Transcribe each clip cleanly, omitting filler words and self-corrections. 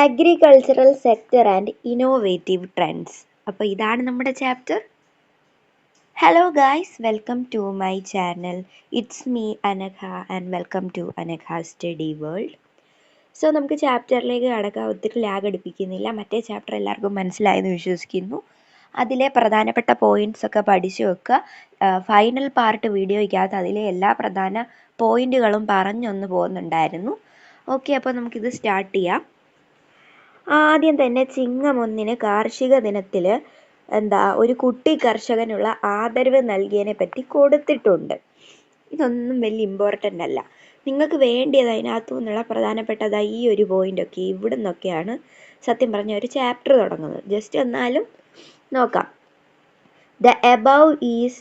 Agricultural sector and innovative trends. അപ്പോൾ ഇതാണ് നമ്മുടെ chapter. Hello guys, welcome to my channel. It's me Anagha and welcome to Anagha study world. So നമുക്ക് ചാപ്റ്ററിലേക്ക് കടക്കാം. ഒത്തിരി ലാഗ് അടിപ്പിക്കുന്നില്ല. മറ്റേ ചാപ്റ്റർ എല്ലാവർക്കും മനസ്സിലായെന്ന് വിശ്വസിക്കുന്നു. അതിലെ പ്രധാനപ്പെട്ട പോയിൻറ്റ്സ് ഒക്കെ പഠിച്ചു വെക്കുക. ഫൈനൽ പാർട്ട് വീഡിയോയ്ക്കകത്ത് അതിലെ എല്ലാ പ്രധാന പോയിൻറ്റുകളും പറഞ്ഞൊന്ന് പോകുന്നുണ്ടായിരുന്നു. ഓക്കെ, അപ്പോൾ നമുക്കിത് സ്റ്റാർട്ട് ചെയ്യാം. ആദ്യം തന്നെ ചിങ്ങം 1 കാർഷിക ദിനത്തിൽ ഒരു കുട്ടി കർഷകനുള്ള ആദരവ് നൽകിയതിനെ പറ്റി കൊടുത്തിട്ടുണ്ട്. ഇതൊന്നും വലിയ ഇമ്പോർട്ടൻ്റ് അല്ല. നിങ്ങൾക്ക് വേണ്ടിയത് അതിനകത്തു നിന്നുള്ള പ്രധാനപ്പെട്ടത് ഈ ഒരു പോയിൻ്റൊക്കെ ഇവിടെ നിന്നൊക്കെയാണ് സത്യം പറഞ്ഞ ഒരു ചാപ്റ്റർ തുടങ്ങുന്നത്. ജസ്റ്റ് എന്നാലും നോക്കാം. The above is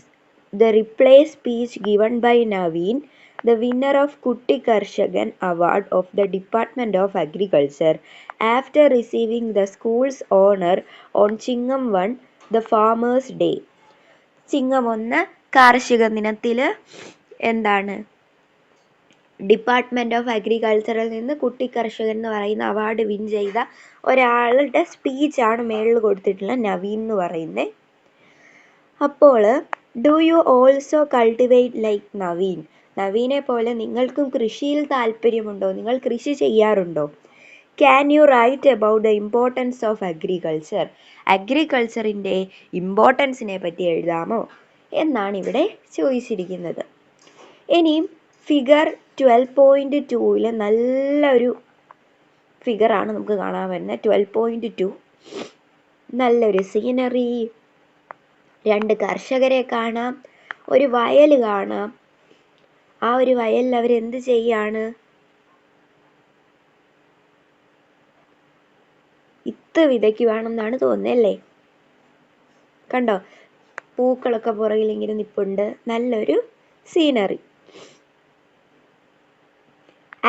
the reply speech given by Naveen, the winner of Kutti Karshagan Award of the Department of Agriculture, after receiving the school's honor on Chingam 1, the Farmers' Day. ചിങ്ങം 1 കാർഷിക ദിനത്തിൽ department of അഗ്രികൾച്ചറിൽ നിന്ന് കുട്ടി കർഷകൻ എന്ന് പറയുന്ന award win ചെയ്ത ഒരാളുടെ സ്പീച്ചാണ് മേളിൽ കൊടുത്തിട്ടുള്ള നവീൻ എന്ന് പറയുന്നത്. അപ്പോൾ do you also cultivate like Naveen? നവീനെ പോലെ നിങ്ങൾക്കും കൃഷിയിൽ താല്പര്യമുണ്ടോ? നിങ്ങൾ കൃഷി ചെയ്യാറുണ്ടോ? Can you write about the importance of agriculture? അഗ്രികൾച്ചറിൻ്റെ ഇമ്പോർട്ടൻസിനെ പറ്റി എഴുതാമോ എന്നാണ് ഇവിടെ ചോദിച്ചിരിക്കുന്നത്. ഇനിയും ഫിഗർ 12.2 നല്ലൊരു ഫിഗറാണ് നമുക്ക് കാണാൻ വരുന്നത്. 12.2 നല്ലൊരു സീനറി, 2 കർഷകരെ കാണാം, ഒരു വയൽ കാണാം. ആ ഒരു വയലിൽ അവരെന്ത് ചെയ്യാണ്? ഇത്ത് വിതയ്ക്കുവാണെന്നാണ് തോന്നുന്നല്ലേ. കണ്ടോ, പൂക്കളൊക്കെ പുറകിൽ ഇങ്ങനെ നിൽപ്പുണ്ട്. നല്ലൊരു scenery.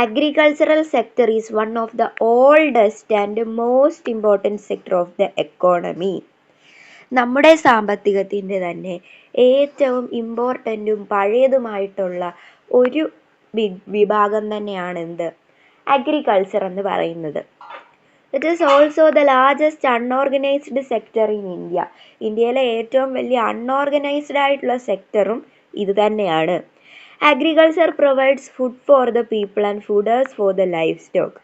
Agricultural sector is one of the oldest and most important sector of the economy. നമ്മുടെ സാമ്പത്തികത്തിൻ്റെ തന്നെ ഏറ്റവും ഇമ്പോർട്ടൻറ്റും പഴയതുമായിട്ടുള്ള ഒരു വിഭാഗം തന്നെയാണ് അഗ്രികൾച്ചർ എന്ന് പറയുന്നത്. It is also the largest unorganised sector in India. ഇന്ത്യയിലെ ഏറ്റവും വലിയ അൺഓർഗനൈസ്ഡ് ആയിട്ടുള്ള സെക്ടറും ഇത് തന്നെയാണ്. Agriculture provides food for the people and fodders for the livestock.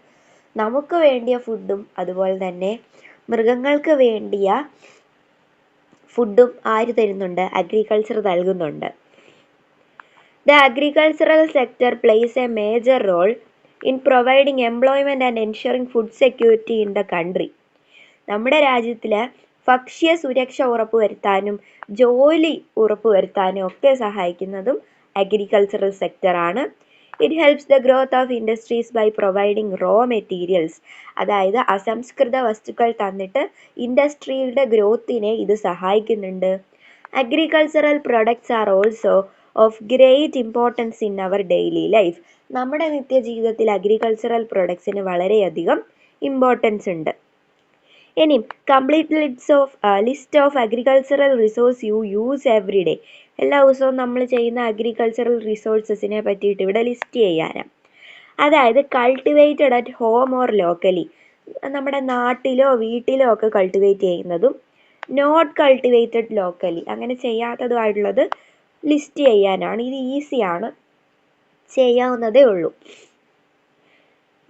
നമുക്ക് വേണ്ടിയ ഫുഡും അതുപോലെ തന്നെ മൃഗങ്ങൾക്ക് വേണ്ടിയ ഫുഡും ആര് തരുന്നുണ്ട്? അഗ്രികൾച്ചർ നൽകുന്നുണ്ട്. The agricultural sector plays a major role in providing employment and ensuring food security in the country. നമ്മുടെ രാജ്യത്തിൽ ഭക്ഷ്യ സുരക്ഷ ഉറപ്പുവരുത്താനും ജോലി ഉറപ്പുവരുത്താനും ഒക്കെ സഹായിക്കുന്നതും അഗ്രികൾച്ചറൽ സെക്ടറാണ്. It helps the growth of industries by providing raw materials. അതായത് അസംസ്കൃത വസ്തുക്കൾ തന്നിട്ട് ഇൻഡസ്ട്രിയുടെ ഗ്രോത്തിനെ ഇത് സഹായിക്കുന്നുണ്ട്. Agricultural products are also of great importance in our daily life. നമ്മുടെ നിത്യജീവിതത്തിൽ അഗ്രികൾച്ചറൽ പ്രൊഡക്ട്സിന് വളരെയധികം ഇമ്പോർട്ടൻസ് ഉണ്ട്. ഇനി complete list of agricultural resource you use every day. എല്ലാ ദിവസവും നമ്മൾ ചെയ്യുന്ന അഗ്രികൾച്ചറൽ റിസോഴ്സസിനെ പറ്റിയിട്ട് ഇവിടെ ലിസ്റ്റ് ചെയ്യാനാണ്. അതായത് cultivated at home or locally, നമ്മുടെ നാട്ടിലോ വീട്ടിലോ ഒക്കെ കൾട്ടിവേറ്റ് ചെയ്യുന്നതും നോട്ട് കൾട്ടിവേറ്റഡ് ലോക്കലി, അങ്ങനെ ചെയ്യാത്തതുമായിട്ടുള്ളത് ലിസ്റ്റ് ചെയ്യാനാണ്. ഇത് ഈസിയാണ്, ചെയ്യാവുന്നതേ ഉള്ളൂ.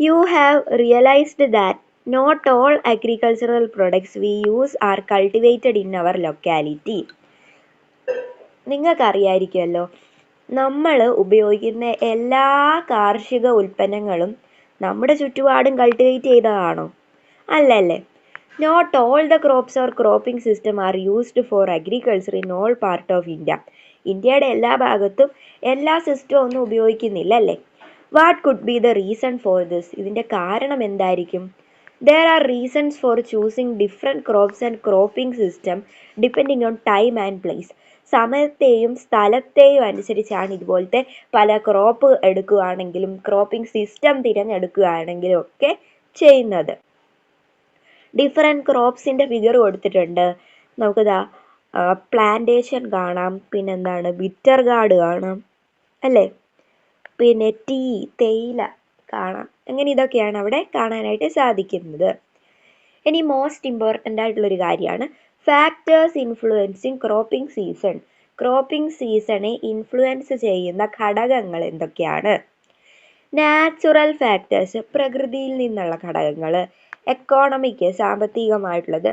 You have realised that not all agricultural products we use are cultivated in our locality. നിങ്ങൾക്കറിയായിരിക്കുമല്ലോ, നമ്മൾ ഉപയോഗിക്കുന്ന എല്ലാ കാർഷിക ഉൽപ്പന്നങ്ങളും നമ്മുടെ ചുറ്റുപാടും കൾട്ടിവേറ്റ് ചെയ്തതാണോ? അല്ലല്ലേ. Not all the crops or cropping system are used for agriculture in all part of India. ഇന്ത്യയുടെ എല്ലാ ഭാഗത്തും എല്ലാ സിസ്റ്റവും ഒന്നും ഉപയോഗിക്കുന്നില്ല അല്ലേ. What could be the reason for this? ഇതിൻ്റെ കാരണം എന്തായിരിക്കും? There are reasons for choosing different crops and cropping system depending on time and place. സമയത്തെയും സ്ഥലത്തെയും അനുസരിച്ചാണ് ഇതുപോലത്തെ പല ക്രോപ്പ് എടുക്കുകയാണെങ്കിലും ക്രോപ്പിംഗ് സിസ്റ്റം തിരഞ്ഞെടുക്കുകയാണെങ്കിലും ഒക്കെ ചെയ്യുന്നത്. ഡിഫറെൻറ്റ് ക്രോപ്സിൻ്റെ ഫിഗർ കൊടുത്തിട്ടുണ്ട്. നമുക്കിതാ പ്ലാന്റേഷൻ കാണാം, ബിറ്റർ ഗാർഡ് കാണാം അല്ലേ, പിന്നെ തേയില കാണാം അങ്ങനെ ഇതൊക്കെയാണ് അവിടെ കാണാനായിട്ട് സാധിക്കുന്നത്. ഇനി മോസ്റ്റ് ഇമ്പോർട്ടൻ്റ് ആയിട്ടുള്ളൊരു കാര്യമാണ് factors influencing cropping season. Cropping സീസണെ ഇൻഫ്ലുവൻസ് ചെയ്യുന്ന ഘടകങ്ങൾ എന്തൊക്കെയാണ്? നാച്ചുറൽ ഫാക്ടേഴ്സ്, പ്രകൃതിയിൽ നിന്നുള്ള ഘടകങ്ങൾ. എക്കോണമിക്, സാമ്പത്തികമായിട്ടുള്ളത്.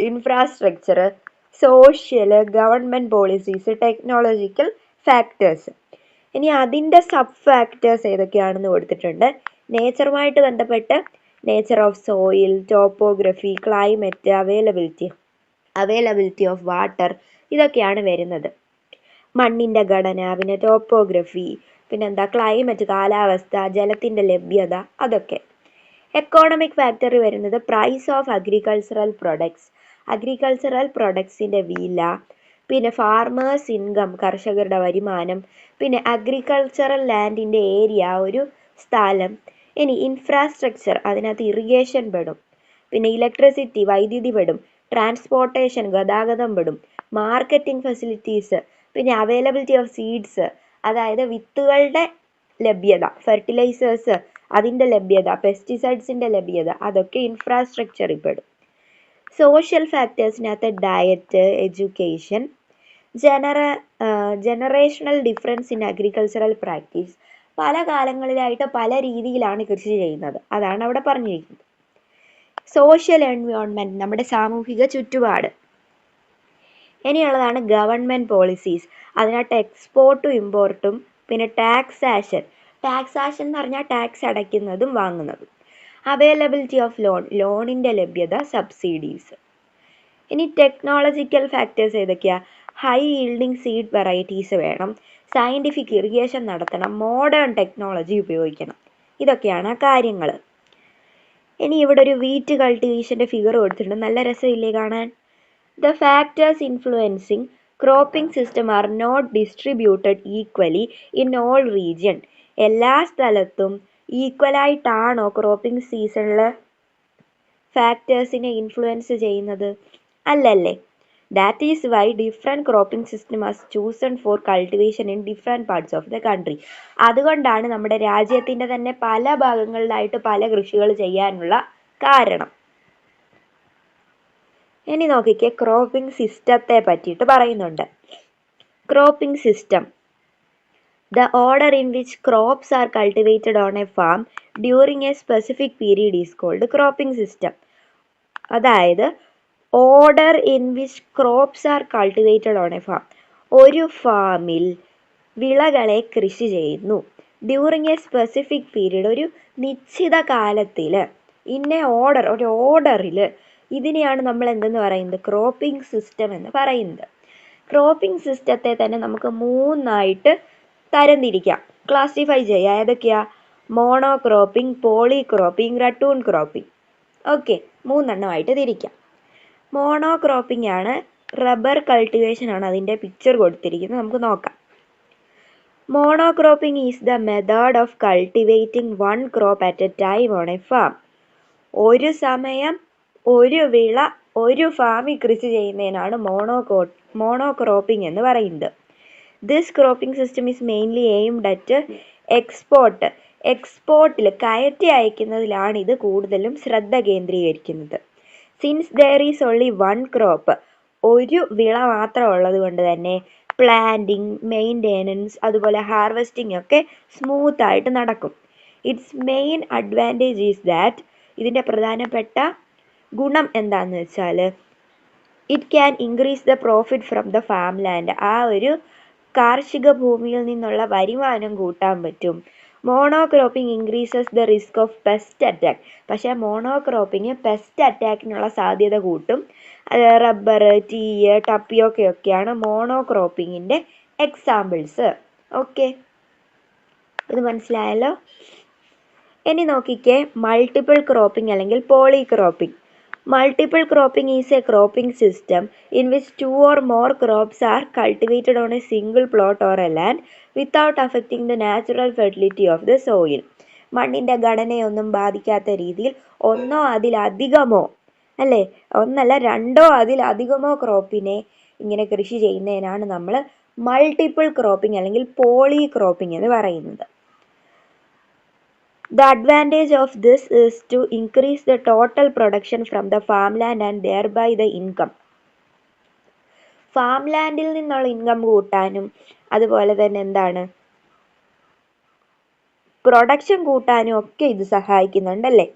Infrastructure, social, government policies, technological factors. ഇനി അതിൻ്റെ സബ് ഫാക്ടേഴ്സ് ഏതൊക്കെയാണെന്ന് കൊടുത്തിട്ടുണ്ട്. നേച്ചറുമായിട്ട് ബന്ധപ്പെട്ട് nature of soil, topography, climate, availability of water, ഇതൊക്കെയാണ് വരുന്നത്. മണ്ണിൻ്റെ ഘടന, പിന്നെ ടോപ്പോഗ്രഫി, പിന്നെന്താ ക്ലൈമറ്റ്, കാലാവസ്ഥ, ജലത്തിൻ്റെ ലഭ്യത, അതൊക്കെ. എക്കോണമിക് ഫാക്ടർ വരുന്നത് price of agricultural products, agricultural പ്രൊഡക്ട്സിൻ്റെ വില, പിന്നെ ഫാർമേഴ്സ് ഇൻകം, കർഷകരുടെ വരുമാനം, പിന്നെ അഗ്രികൾച്ചറൽ ലാൻഡിൻ്റെ ഏരിയ, ഒരു സ്ഥലം. ഇനി ഇൻഫ്രാസ്ട്രക്ചർ, അതിനകത്ത് ഇറിഗേഷൻ പെടും, പിന്നെ ഇലക്ട്രിസിറ്റി, വൈദ്യുതി പെടും, ട്രാൻസ്പോർട്ടേഷൻ, ഗതാഗതം പെടും, മാർക്കറ്റിംഗ് ഫെസിലിറ്റീസ്, പിന്നെ അവൈലബിലിറ്റി ഓഫ് സീഡ്സ്, അതായത് വിത്തുകളുടെ ലഭ്യത, ഫെർട്ടിലൈസേഴ്സ് അതിൻ്റെ ലഭ്യത, പെസ്റ്റിസൈഡ്സിൻ്റെ ലഭ്യത, അതൊക്കെ ഇൻഫ്രാസ്ട്രക്ചറിൽ പെടും. സോഷ്യൽ ഫാക്ടേഴ്സിനകത്ത് diet, education, generational difference in agricultural practice, പല കാലങ്ങളിലായിട്ട് പല രീതിയിലാണ് കൃഷി ചെയ്യുന്നത്, അതാണ് അവിടെ പറഞ്ഞിരിക്കുന്നത്. സോഷ്യൽ എൻവയോൺമെൻറ്റ്, നമ്മുടെ സാമൂഹിക ചുറ്റുപാട്. ഇനിയുള്ളതാണ് ഗവൺമെൻറ് പോളിസീസ്, അതിനകത്ത് എക്സ്പോർട്ടും ഇമ്പോർട്ടും, പിന്നെ ടാക്സാഷൻ എന്ന് പറഞ്ഞാൽ ടാക്സ് അടയ്ക്കുന്നതും വാങ്ങുന്നതും. അവൈലബിലിറ്റി ഓഫ് ലോൺ, ലോണിൻ്റെ ലഭ്യത, സബ്സിഡീസ്. ഇനി ടെക്നോളജിക്കൽ ഫാക്ടേഴ്സ് ഏതൊക്കെയാണ്? ഹൈ ഈൽഡിങ് സീഡ് വെറൈറ്റീസ് വേണം, സയൻറ്റിഫിക് ഇറിഗേഷൻ നടത്തണം, മോഡേൺ ടെക്നോളജി ഉപയോഗിക്കണം, ഇതൊക്കെയാണ് കാര്യങ്ങൾ. ഇനി ഇവിടെ ഒരു വീറ്റ് കൾട്ടിവേഷൻ്റെ ഫിഗർ കൊടുത്തിട്ടുണ്ട്, നല്ല രസമില്ലേ കാണാൻ? The factors influencing cropping system are not distributed equally in all region. എല്ലാ സ്ഥലത്തും ഈക്വലായിട്ടാണോ ക്രോപ്പിംഗ് സീസണിൽ ഫാക്ടേഴ്സിനെ ഇൻഫ്ലുവൻസ് ചെയ്യുന്നത്? അല്ലല്ലേ. That is why different cropping system as chosen for cultivation in different parts of the country. അതുകൊണ്ടാണ് നമ്മുടെ രാജ്യത്തിൻ്റെ തന്നെ പല ഭാഗങ്ങളിലായിട്ട് പല കൃഷികൾ ചെയ്യാനുള്ള കാരണം. ഇനി നോക്കിക്കേ, ക്രോപ്പിംഗ് സിസ്റ്റത്തെ പറ്റിയിട്ട് പറയുന്നുണ്ട്. Cropping system, the order in which crops are cultivated on a farm during a specific period is called cropping system. അതായത് order in which crops are cultivated on a farm, ഒരു ഫാമിൽ വിളകളെ കൃഷി ചെയ്യുന്നു. ഡ്യൂറിങ് എ സ്പെസിഫിക് പീരീഡ്, ഒരു നിശ്ചിത കാലത്തിൽ, ഇന്ന ഓർഡർ, ഒരു ഓർഡറിൽ, ഇതിനെയാണ് നമ്മൾ എന്തെന്ന് പറയുന്നത്? ക്രോപ്പിംഗ് സിസ്റ്റം എന്ന് പറയുന്നത്. ക്രോപ്പിംഗ് സിസ്റ്റത്തെ തന്നെ നമുക്ക് മൂന്നായിട്ട് തരംതിരിക്കാം, ക്ലാസിഫൈ ചെയ്യാം. ഏതൊക്കെയാ? Mono cropping, poly cropping, ratoon cropping. Okay, മൂന്നെണ്ണമായിട്ട് തിരിക്കാം. മോണോ ക്രോപ്പിംഗ് ആണ്, റബ്ബർ കൾട്ടിവേഷൻ ആണ് അതിൻ്റെ പിക്ചർ കൊടുത്തിരിക്കുന്നത്, നമുക്ക് നോക്കാം. Mono cropping is the method of cultivating one crop at a time on a farm. ഒരു സമയം ഒരു വിള ഒരു ഫാമിൽ കൃഷി ചെയ്യുന്നതിനാണ് മോണോ ക്രോപ്പിംഗ് എന്ന് പറയുന്നത്. This cropping system is mainly aimed at എക്സ്പോർട്ടിൽ, കയറ്റി അയക്കുന്നതിലാണ് ഇത് കൂടുതലും ശ്രദ്ധ കേന്ദ്രീകരിക്കുന്നത്. Since there is only one crop, ഒരു വിള മാത്രം ഉള്ളത് കൊണ്ട് തന്നെ പ്ലാന്റിങ്, മെയിൻ്റെനൻസ്, അതുപോലെ ഹാർവെസ്റ്റിംഗ് ഒക്കെ സ്മൂത്ത് ആയിട്ട് നടക്കും. Its main advantage is that, ഇതിൻ്റെ പ്രധാനപ്പെട്ട ഗുണം എന്താണെന്ന് വെച്ചാൽ, it can increase the profit from the farm land, ആ ഒരു കാർഷിക ഭൂമിയിൽ നിന്നുള്ള വരുമാനം കൂട്ടാൻ പറ്റും. Mono cropping increases the risk of pest attack, പക്ഷേ മോണോ ക്രോപ്പിംഗ് പെസ്റ്റ് അറ്റാക്കിനുള്ള സാധ്യത കൂട്ടും. റബ്ബർ, ടീ, ടപ്പിയോക്കയൊക്കെയാണ് മോണോ ക്രോപ്പിങ്ങിൻ്റെ എക്സാമ്പിൾസ്. ഓക്കെ, ഇത് മനസ്സിലായല്ലോ. ഇനി നോക്കിക്കേ, മൾട്ടിപ്പിൾ ക്രോപ്പിംഗ് അല്ലെങ്കിൽ poly cropping. Multiple cropping is a cropping system in which two or more crops are cultivated on a single plot or a land without affecting the natural fertility of the soil. മണ്ണിൻ്റെ ഘടനയൊന്നും ബാധിക്കാത്ത രീതിയിൽ ഒന്നോ അതിലധികമോ, അല്ലേ, ഒന്നല്ല രണ്ടോ അതിലധികമോ ക്രോപ്പിനെ ഇങ്ങനെ കൃഷി ചെയ്യുന്നതിനാണ് നമ്മൾ മൾട്ടിപ്പിൾ ക്രോപ്പിംഗ് അല്ലെങ്കിൽ പോളി ക്രോപ്പിംഗ് എന്ന് പറയുന്നത്. The advantage of this is to increase the total production from the farmland and thereby the income. ഫാംലാൻഡിൽ നിന്നുള്ള ഇൻകം കൂട്ടാനും അതുപോലെ തന്നെ എന്താണ് പ്രൊഡക്ഷൻ കൂട്ടാനും ഒക്കെ ഇത് സഹായിക്കുന്നുണ്ടല്ലേ.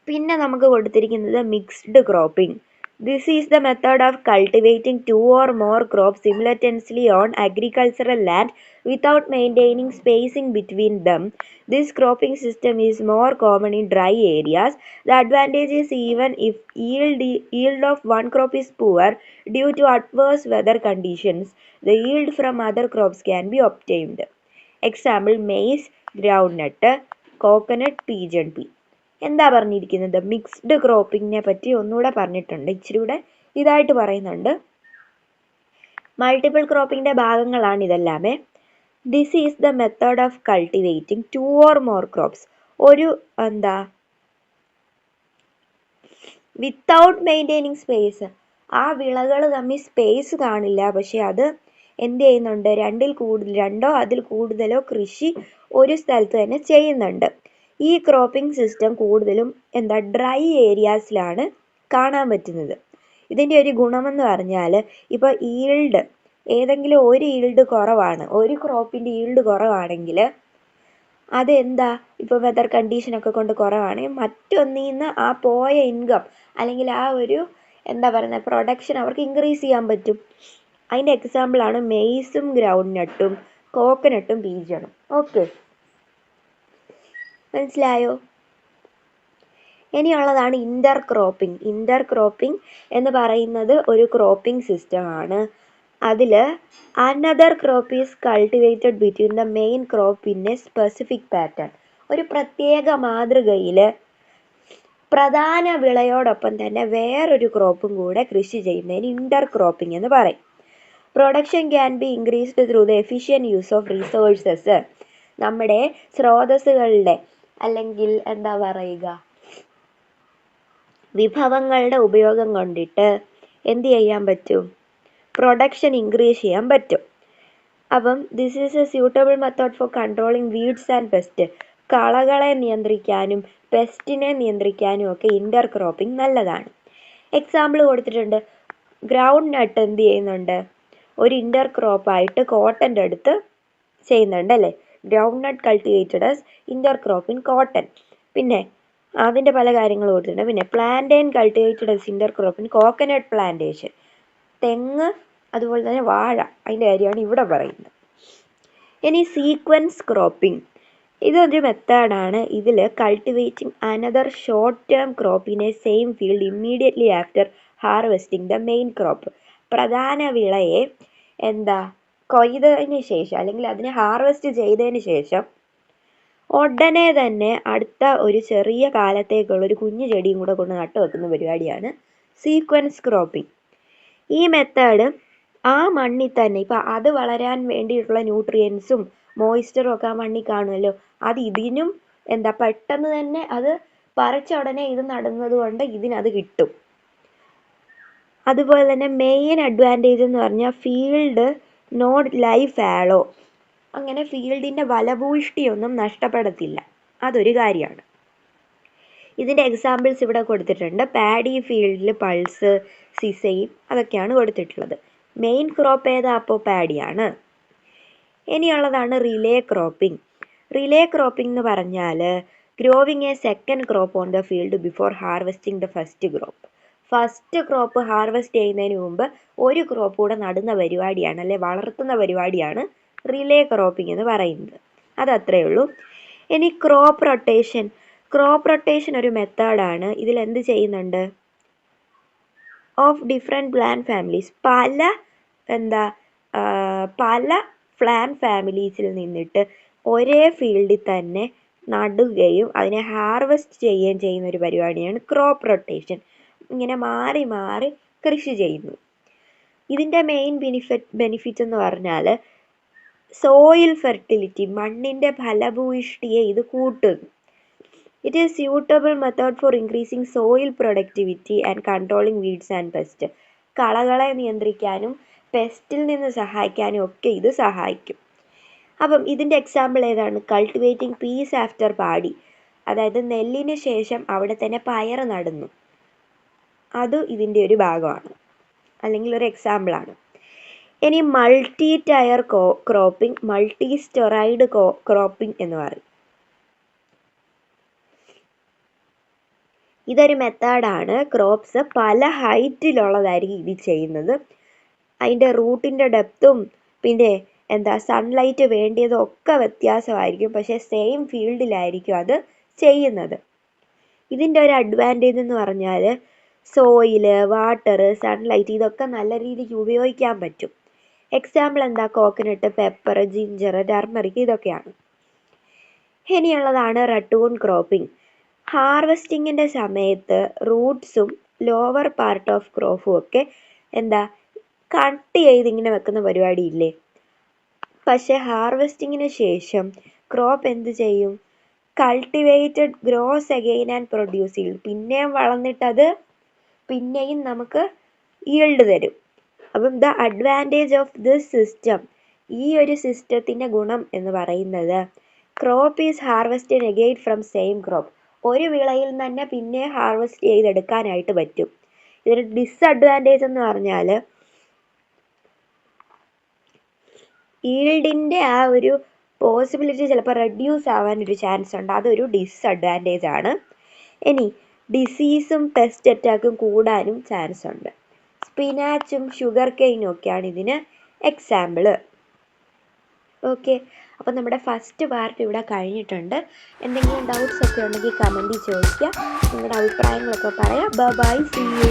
പിന്നെ നമുക്ക് കൊടുത്തിരിക്കുന്നത് mixed cropping. This is the method of cultivating two or more crops simultaneously on agricultural land without maintaining spacing between them. This cropping system is more common in dry areas. The advantage is even if yield of one crop is poor due to adverse weather conditions, the yield from other crops can be obtained. Example: maize, groundnut, coconut, pigeon pea. എന്താ പറഞ്ഞിരിക്കുന്നത്? Mixed ക്രോപ്പിങ്ങിനെ പറ്റി ഒന്നുകൂടെ പറഞ്ഞിട്ടുണ്ട്, ഇച്ചിരി കൂടെ ഇതായിട്ട് പറയുന്നുണ്ട്. Multiple ക്രോപ്പിങ്ങിൻ്റെ ഭാഗങ്ങളാണ് ഇതെല്ലാമേ. This is the method of cultivating two or more crops. ഒരു വിത്തൗട്ട് മെയിൻറ്റെയിനിങ് സ്പേസ്, ആ വിളകൾ തമ്മിൽ സ്പേസ് കാണില്ല, പക്ഷെ അത് എന്ത് ചെയ്യുന്നുണ്ട്, രണ്ടോ അതിൽ കൂടുതലോ കൃഷി ഒരു സ്ഥലത്ത് തന്നെ ചെയ്യുന്നുണ്ട്. ഈ ക്രോപ്പിംഗ് സിസ്റ്റം കൂടുതലും ഡ്രൈ ഏരിയാസിലാണ് കാണാൻ പറ്റുന്നത്. ഇതിൻ്റെ ഒരു ഗുണമെന്ന് പറഞ്ഞാൽ, ഇപ്പോൾ ഈൽഡ് ഏതെങ്കിലും ഒരു ഈൽഡ് കുറവാണ്, ഒരു ക്രോപ്പിൻ്റെ ഈൽഡ് കുറവാണെങ്കിൽ അതെന്താ, ഇപ്പോൾ വെതർ കണ്ടീഷനൊക്കെ കൊണ്ട് കുറവാണെങ്കിൽ മറ്റൊന്നിൽ നിന്ന് ആ പോയ ഇൻകം അല്ലെങ്കിൽ ആ ഒരു പ്രൊഡക്ഷൻ അവർക്ക് ഇൻക്രീസ് ചെയ്യാൻ പറ്റും. അതിൻ്റെ എക്സാമ്പിളാണ് മെയ്സും ഗ്രൗണ്ട്നട്ടും കോക്കനട്ടും പീജണും. ഓക്കെ, മനസ്സിലായോ? ഇനിയുള്ളതാണ് ഇന്റർ ക്രോപ്പിംഗ്. ഇന്റർ ക്രോപ്പിംഗ് എന്ന് പറയുന്നത് ഒരു ക്രോപ്പിംഗ് സിസ്റ്റമാണ്. അതിൽ another crop is cultivated between the main crop in A specific pattern. ഒരു പ്രത്യേക മാതൃകയിൽ പ്രധാന വിളയോടൊപ്പം തന്നെ വേറൊരു ക്രോപ്പും കൂടെ കൃഷി ചെയ്യുന്നതിന് ഇന്റർ ക്രോപ്പിംഗ് എന്ന് പറയും. Production can be increased through the efficient use of resources. നമ്മുടെ സ്രോതസ്സുകളുടെ അല്ലെങ്കിൽ വിഭവങ്ങളുടെ ഉപയോഗം കൊണ്ടിട്ട് എന്ത് ചെയ്യാൻ പറ്റും, പ്രൊഡക്ഷൻ ഇൻക്രീസ് ചെയ്യാൻ പറ്റും. അപ്പം this is a suitable method for controlling weeds and pest. കളകളെ നിയന്ത്രിക്കാനും പെസ്റ്റിനെ നിയന്ത്രിക്കാനും ഒക്കെ ഇന്റർ ക്രോപ്പിംഗ് നല്ലതാണ്. എക്സാമ്പിൾ കൊടുത്തിട്ടുണ്ട്. ഗ്രൗണ്ട് നട്ട് എന്ത് ചെയ്യുന്നുണ്ട്, ഒരു ഇന്റർ ക്രോപ്പായിട്ട് കോട്ടൻ്റെ അടുത്ത് ചെയ്യുന്നുണ്ട് അല്ലേ. Ground nut cultivated as inter crop in cotton. പിന്നെ അതിൻ്റെ പല കാര്യങ്ങൾ കൊടുത്തിട്ടുണ്ട്. പിന്നെ plantain cultivated as inter crop in coconut plantation. തെങ്ങ് അതുപോലെ തന്നെ വാഴ, അതിൻ്റെ കാര്യമാണ് ഇവിടെ പറയുന്നത്. ഇനി സീക്വൻസ് ക്രോപ്പിംഗ്, ഇതൊരു മെത്തേഡാണ്. ഇതിൽ cultivating another short term crop in A same field immediately after harvesting the main crop. പ്രധാന വിളയെ കൊയ്തതിന് ശേഷം അല്ലെങ്കിൽ അതിനെ ഹാർവെസ്റ്റ് ചെയ്തതിന് ശേഷം ഉടനെ തന്നെ അടുത്ത ഒരു ചെറിയ കാലത്തേക്കുള്ള ഒരു കുഞ്ഞു ചെടിയും കൂടെ കൊണ്ട് നട്ടു വെക്കുന്ന പരിപാടിയാണ് സീക്വൻസ് ക്രോപ്പിംഗ്. ഈ മെത്തേഡ് ആ മണ്ണിൽ തന്നെ ഇപ്പം അത് വളരാൻ വേണ്ടിയിട്ടുള്ള ന്യൂട്രിയൻസും മോയ്സ്ചറും ഒക്കെ ആ മണ്ണിൽ കാണുമല്ലോ, അത് ഇതിനും പെട്ടെന്ന് തന്നെ അത് പറിച്ച ഉടനെ ഇത് നടുന്നത് കൊണ്ട് ഇതിനത് കിട്ടും. അതുപോലെ തന്നെ മെയിൻ അഡ്വാൻറ്റേജ് എന്ന് പറഞ്ഞാൽ ഫീൽഡ് നോട്ട് ലൈ ഫാളോ. അങ്ങനെ ഫീൽഡിൻ്റെ ഫലഭൂയിഷ്ടിയൊന്നും നഷ്ടപ്പെടത്തില്ല, അതൊരു കാര്യമാണ്. ഇതിൻ്റെ എക്സാമ്പിൾസ് ഇവിടെ കൊടുത്തിട്ടുണ്ട്. പാഡി ഫീൽഡിൽ പൾസ്, സിസൈൻ അതൊക്കെയാണ് കൊടുത്തിട്ടുള്ളത്. മെയിൻ ക്രോപ്പ് ഏതാ? അപ്പോൾ പാഡിയാണ്. ഇനിയുള്ളതാണ് റിലേ ക്രോപ്പിംഗ്. റിലേ ക്രോപ്പിംഗ് എന്ന് പറഞ്ഞാൽ growing A second crop on the field before harvesting the first crop. First crop harvest ചെയ്യുന്നതിന് മുമ്പ് ഒരു ക്രോപ്പ് കൂടെ നടുന്ന പരിപാടിയാണ്, അല്ലെ വളർത്തുന്ന പരിപാടിയാണ് റിലേ ക്രോപ്പിംഗ് എന്ന് പറയുന്നത്. അതത്രയേ ഉള്ളൂ. ഇനി ക്രോപ്പ് റൊട്ടേഷൻ. ക്രോപ്പ് റൊട്ടേഷൻ ഒരു മെത്തേഡാണ്. ഇതിൽ എന്ത് ചെയ്യുന്നുണ്ട്, ഓഫ് ഡിഫറെൻറ്റ് പ്ലാന്റ് ഫാമിലീസ്, പല പ്ലാന്റ് ഫാമിലീസിൽ നിന്നിട്ട് ഒരേ ഫീൽഡിൽ തന്നെ നടുകയും അതിനെ ഹാർവെസ്റ്റ് ചെയ്യുകയും ചെയ്യുന്ന ഒരു പരിപാടിയാണ് ക്രോപ്പ് റൊട്ടേഷൻ. ഇങ്ങനെ മാറി മാറി കൃഷി ചെയ്യുന്നു. ഇതിൻ്റെ മെയിൻ ബെനിഫിറ്റ് എന്ന് പറഞ്ഞാൽ സോയിൽ ഫെർട്ടിലിറ്റി, മണ്ണിൻ്റെ ഫലഭൂയിഷ്ടിയെ ഇത് കൂട്ടുന്നു. It is suitable method for increasing soil productivity and controlling weeds and pests. കളകളെ നിയന്ത്രിക്കാനും പെസ്റ്റിൽ നിന്ന് സഹായിക്കാനും ഒക്കെ ഇത് സഹായിക്കും. അപ്പം ഇതിൻ്റെ എക്സാമ്പിൾ ഏതാണ്? കൾട്ടിവേറ്റിംഗ് പീസ് ആഫ്റ്റർ പാടി, അതായത് നെല്ലിന് ശേഷം അവിടെ തന്നെ പയർ നടുന്നു, അത് ഇതിൻ്റെ ഒരു ഭാഗമാണ്, അല്ലെങ്കിൽ ഒരു എക്സാമ്പിളാണ്. ഇനി multi tier cropping, multi storeyed cropping എന്ന് പറയും. ഇതൊരു മെത്തേഡാണ്. ക്രോപ്സ് പല ഹൈറ്റിലുള്ളതായിരിക്കും ഇത് ചെയ്യുന്നത്. അതിൻ്റെ റൂട്ടിൻ്റെ ഡെപ്തും പിന്നെ സൺലൈറ്റ് വേണ്ടിയതും ഒക്കെ വ്യത്യാസമായിരിക്കും, പക്ഷേ സെയിം ഫീൽഡിലായിരിക്കും അത് ചെയ്യുന്നത്. ഇതിൻ്റെ ഒരു അഡ്വാൻറ്റേജ് എന്ന് പറഞ്ഞാൽ സോയില്, വാട്ടർ, സൺലൈറ്റ് ഇതൊക്കെ നല്ല രീതിക്ക് ഉപയോഗിക്കാൻ പറ്റും. Example coconut, pepper, ginger, turmeric ഇതൊക്കെയാണ്. ഇനിയുള്ളതാണ് റട്ടൂൺ ക്രോപ്പിംഗ്. ഹാർവെസ്റ്റിങ്ങിൻ്റെ സമയത്ത് റൂട്ട്സും ലോവർ പാർട്ട് ഓഫ് ക്രോപ്പും ഒക്കെ കട്ട് ചെയ്ത് ഇങ്ങനെ വെക്കുന്ന പരിപാടിയില്ലേ. പക്ഷേ ഹാർവെസ്റ്റിങ്ങിന് ശേഷം ക്രോപ്പ് എന്ത് ചെയ്യും? Cultivated gross again and produce ചെയ്യും. പിന്നെയും വളർന്നിട്ടത് പിന്നെയും നമുക്ക് ഈൽഡ് തരും. അപ്പം the advantage of this system, ഈ ഒരു സിസ്റ്റത്തിൻ്റെ ഗുണം എന്ന് പറയുന്നത് crop is harvested again from same crop. ഒരു വിളയിൽ തന്നെ പിന്നെ ഹാർവെസ്റ്റ് ചെയ്തെടുക്കാനായിട്ട് പറ്റും. ഇതിന് ഡിസ്അഡ്വാൻറ്റേജ് എന്ന് പറഞ്ഞാൽ ഈൽഡിൻ്റെ ആ ഒരു പോസിബിലിറ്റി ചിലപ്പോൾ റെഡ്യൂസ് ആവാനൊരു ചാൻസ് ഉണ്ട്, അതൊരു ഡിസ്അഡ്വാൻറ്റേജ് ആണ്. ഇനി ഡിസീസും പെസ്റ്റ് അറ്റാക്കും കൂടാനും ചാൻസ് ഉണ്ട്. സ്പിനാച്ചും ഷുഗർ കെയിനും ഒക്കെയാണ് ഇതിന് എക്സാമ്പിള്. ഓക്കെ, അപ്പോൾ നമ്മുടെ ഫസ്റ്റ് പാർട്ട് ഇവിടെ കഴിഞ്ഞിട്ടുണ്ട്. എന്തെങ്കിലും ഡൗട്ട്സ് ഒക്കെ ഉണ്ടെങ്കിൽ കമൻറ്റിൽ ചോദിക്കുക, നിങ്ങളുടെ അഭിപ്രായങ്ങളൊക്കെ പറയാം. Bye, see U.